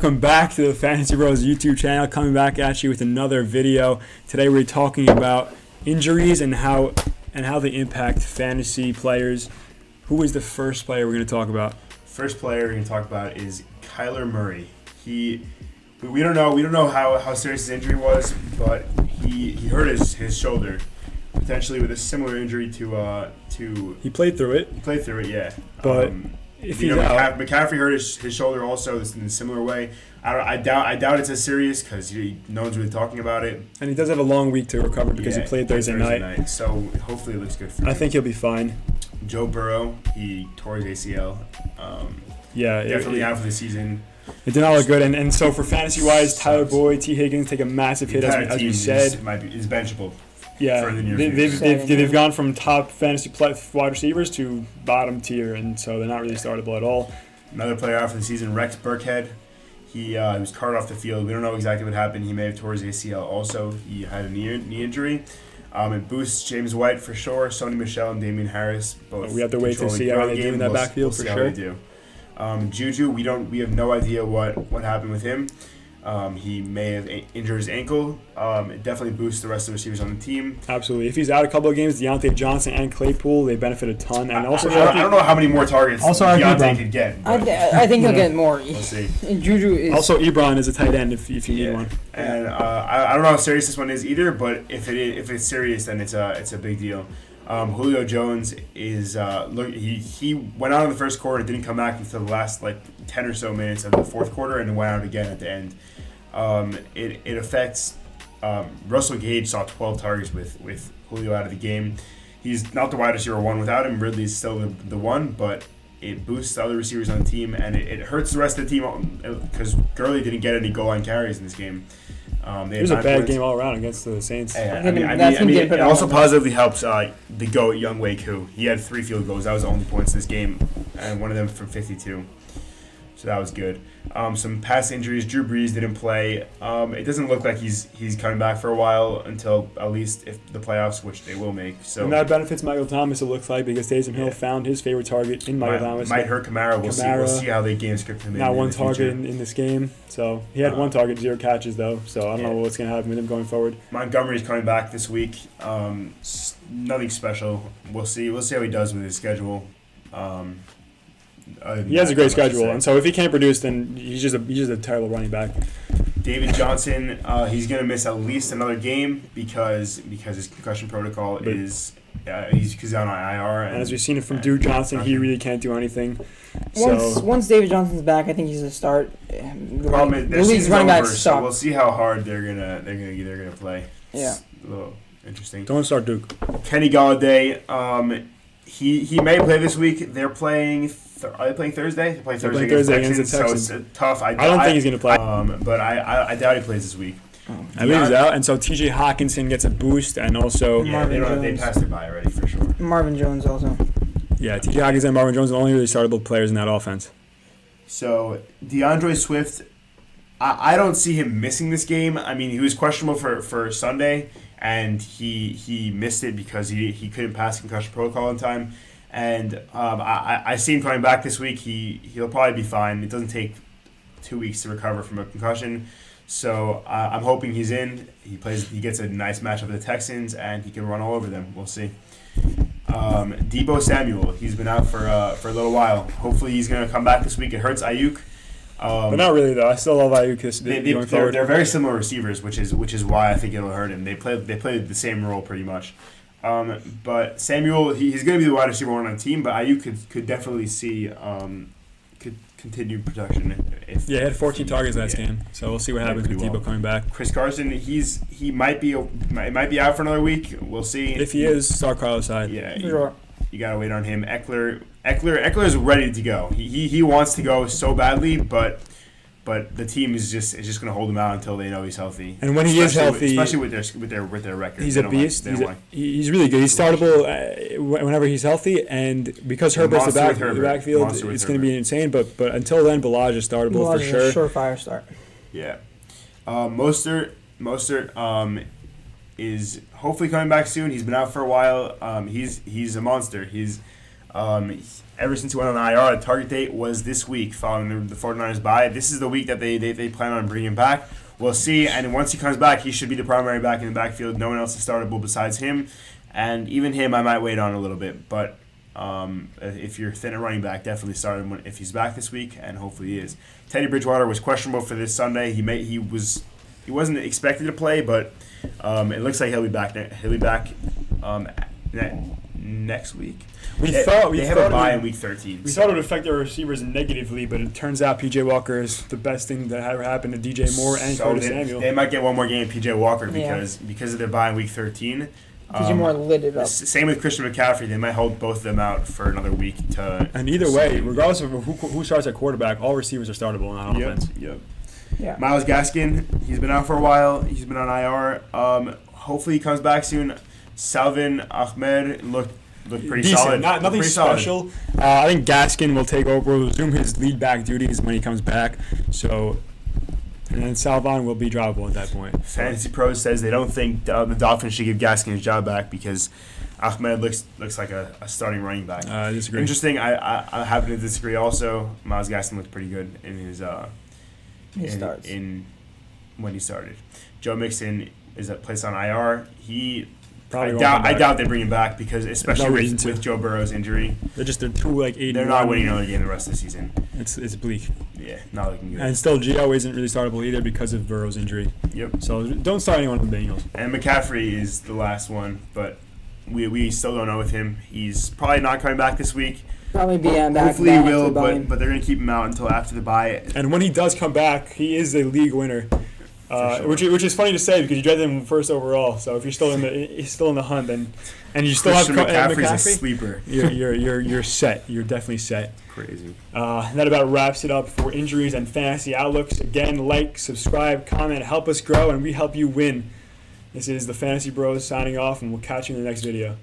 Welcome back to the Fantasy Bros YouTube channel. Coming back at you with another video. Today we're talking about injuries and how they impact fantasy players. Who is the first player we're going to talk about? First player we're going to talk about is Kyler Murray. We don't know how serious his injury was, but he hurt his shoulder, potentially with a similar injury to. He played through it. Yeah. But if he's out, McCaffrey hurt his shoulder also in a similar way. I doubt it's as serious because no one's really talking about it. And he does have a long week to recover because he played Thursday night. So hopefully it looks good for him. I think he'll be fine. Joe Burrow, he tore his ACL. Definitely out for the season. It did not look good, and so for fantasy-wise, Tyler Boyd, T. Higgins take a massive hit, as we said. Is benchable. Yeah, they've gone from top fantasy wide receivers to bottom tier, and so they're not really startable at all. Another player out for the season, Rex Burkhead. He was carted off the field. We don't know exactly what happened. He may have tore his ACL also. He had a knee injury. It boosts James White for sure, Sony Michel and Damian Harris. Both we have to wait to see how they do in that backfield for sure. Juju, we have no idea what happened with him. He may have injured his ankle. It definitely boosts the rest of the receivers on the team. Absolutely. If he's out a couple of games, Deontay Johnson and Claypool, they benefit a ton. And also, I don't know how many more targets Deontay could get. I think he'll get more. We'll see. Juju is also Ebron is a tight end if you need one. And I don't know how serious this one is either, but if it's serious, then it's a big deal. Julio Jones is he went out in the first quarter, didn't come back until the last 10 or so minutes of the fourth quarter, and went out again at the end. It affects Russell Gage saw 12 targets with Julio out of the game. He's not the wide receiver one without him. Ridley's still the one, but it boosts the other receivers on the team, and it hurts the rest of the team because Gurley didn't get any goal line carries in this game. It was a bad game all around against the Saints. It also positively helps the GOAT Young Wei Koo. He had 3 field goals. That was the only points in this game, and one of them from 52. So that was good. Some past injuries. Drew Brees didn't play. It doesn't look like he's coming back for a while until at least if the playoffs, which they will make. So and that benefits Michael Thomas, it looks like, because Taysom Hill found his favorite target in Michael Thomas. Might hurt Kamara. We'll see how they game script him. Not one target in this game. So he had 1 target, 0 catches though. So I don't know what's going to happen with him going forward. Montgomery is coming back this week. Nothing special. We'll see. We'll see how he does with his schedule. He has a great schedule, and so if he can't produce, then he's just a terrible running back. David Johnson, he's going to miss at least another game because his concussion protocol is he's on IR. And as we've seen it from Duke Johnson, he really can't do anything. Once David Johnson's back, I think he's a start. The problem is the league's running back suck. So we'll see how hard they're gonna play. Yeah, it's a little interesting. Don't start Duke. Kenny Golladay, he may play this week. They're playing. Are they playing Thursday? They're playing Thursday against the Texans. So it's tough. I don't think he's going to play. But I doubt he plays this week. I think he's out, and so T.J. Hawkinson gets a boost, and also they passed it by already for sure. Marvin Jones also. Yeah, T.J. Hawkinson and Marvin Jones are the only really startable players in that offense. So DeAndre Swift, I don't see him missing this game. I mean, he was questionable for Sunday, and he missed it because he couldn't pass concussion protocol in time. And I see him coming back this week. He'll probably be fine. It doesn't take 2 weeks to recover from a concussion. So I'm hoping he's in. He gets a nice matchup with the Texans, and he can run all over them. We'll see. Deebo Samuel, he's been out for a little while. Hopefully he's going to come back this week. It hurts Ayuk. But not really, though. I still love Ayuk going forward. They're very similar receivers, which is why I think it'll hurt him. They play the same role pretty much. But Samuel, he's going to be the wide receiver one on the team, but Ayuk could definitely see continued production. He had 14 targets last game, so we'll see what happens with Deebo coming back. Chris Carson, he might be out for another week. We'll see. If he is, start Carlos Hyde. Yeah, you got to wait on him. Ekeler is ready to go. He wants to go so badly, but the team is just going to hold him out until they know he's healthy. And when he is healthy, especially with their record, he's a beast. He's really good. He's startable whenever he's healthy, and because Herbert's the backfield, it's going to be insane. But until then, Ballage is startable for sure. Is a surefire start. Yeah, Mostert is hopefully coming back soon. He's been out for a while. He's a monster. He's Ever since he went on IR, the target date was this week following the 49ers bye. This is the week that they plan on bringing him back. We'll see. And once he comes back, he should be the primary back in the backfield. No one else is startable besides him. And even him, I might wait on a little bit. But if you're thin at running back, definitely start him if he's back this week, and hopefully he is. Teddy Bridgewater was questionable for this Sunday. He wasn't expected to play, but it looks like he'll be back. Next week. They have a bye in week 13. We thought it would affect their receivers negatively, but it turns out P.J. Walker is the best thing that ever happened to DJ Moore and Curtis Samuel. They might get one more game of P.J. Walker because of their bye in week 13. DJ Moore lit it up. Same with Christian McCaffrey. They might hold both of them out for another week. And either way, regardless of who starts at quarterback, all receivers are startable in that offense. Yep. Yeah. Myles Gaskin, he's been out for a while. He's been on IR. Hopefully he comes back soon. Salvin Ahmed looked pretty decent. solid. Nothing special. I think Gaskin will take over, will resume his lead back duties when he comes back. So, and then Salvon will be droppable at that point. Fantasy Pros says they don't think the Dolphins should give Gaskin his job back because Ahmed looks like a starting running back. I disagree. Interesting. I happen to disagree also. Myles Gaskin looked pretty good in his starts. When he started. Joe Mixon is placed on IR. I Probably doubt they bring him back because especially with Joe Burrow's injury. They're 2-8. They're not winning another game the rest of the season. It's bleak. Yeah, not looking good. And still, Gio isn't really startable either because of Burrow's injury. Yep. So don't start anyone on the Bengals. And McCaffrey is the last one, but we still don't know with him. He's probably not coming back this week. Probably be back. Hopefully he will, but they're going to keep him out until after the bye. And when he does come back, he is a league winner. Sure. Which is funny to say because you drafted him first overall. So if you're still in the hunt, then and you still Christian have McCaffrey's a McCaffrey, sleeper. you're set. You're definitely set. Crazy. That about wraps it up for injuries and fantasy outlooks. Again, like, subscribe, comment, help us grow, and we help you win. This is the Fantasy Bros signing off, and we'll catch you in the next video.